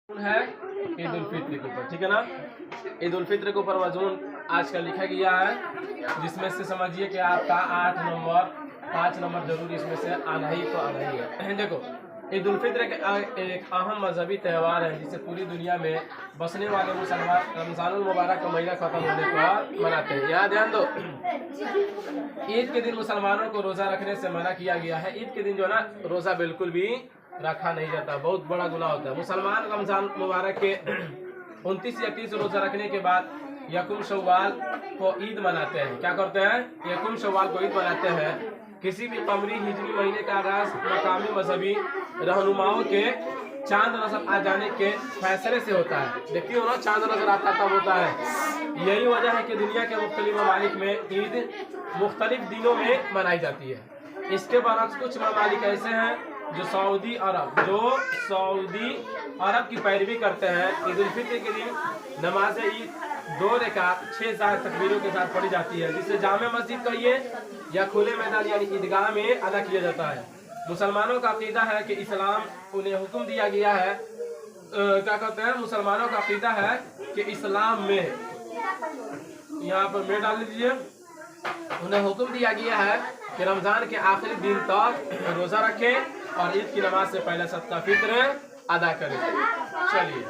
है ईद उल फित्र के ऊपर, ठीक है ना। ईद उल फित्र के ऊपर मजमून आज का लिखा गया है, जिसमें से समझिए कि आपका 8 नंबर 5 नंबर जरूर इसमें से आना ही तो आना ही है। देखो, ईद उल फित्र एक अहम मजहबी त्यौहार है जिसे पूरी दुनिया में बसने वाले मुसलमान रमजानुल मुबारक का महीना खत्म होने पर मनाते हैं। यहाँ ध्यान दो, ईद के दिन मुसलमानों को रोजा रखने से मना किया गया है। ईद के दिन जो है ना, रोजा बिल्कुल भी रखा नहीं जाता, बहुत बड़ा गुनाह होता है। मुसलमान रमजान मुबारक के 29 या 30 रोजा रखने के बाद यकुम शव्वाल को ईद मनाते हैं। क्या करते हैं? यकुम शव्वाल को ईद मनाते हैं। किसी भी कमरी हिजरी महीने का आगाज मकामी मजहबी रहनुमाओं के चांद नजर आ जाने के फैसले से होता है। देखिए ना, चांद नजर आता तब होता है। यही वजह है कि दुनिया के मुख्तलिफ ममालिक में ईद मुख्तलिफ दिनों में मनाई जाती है। इसके बरक्स कुछ ममालिक ऐसे हैं जो सऊदी अरब की पैरवी करते हैं। ईद उल फित्र के दिन नमाज ईद 2 रकात 6 तकबीरों के साथ पढ़ी जाती है, जिसे जामे मस्जिद कहिए या खुले मैदान यानी ईदगाह में अदा किया जाता है। मुसलमानों का अकीदा है कि इस्लाम उन्हें हुक्म दिया गया है, क्या कहते हैं, मुसलमानों का अकीदा है कि इस्लाम में, यहाँ पर मैं डाल दीजिए, उन्हें हुक्म दिया गया है कि रमजान के आखिरी दिन तक रोजा रखें और ईद की नमाज से पहले सदका फित्र अदा करें। चलिए।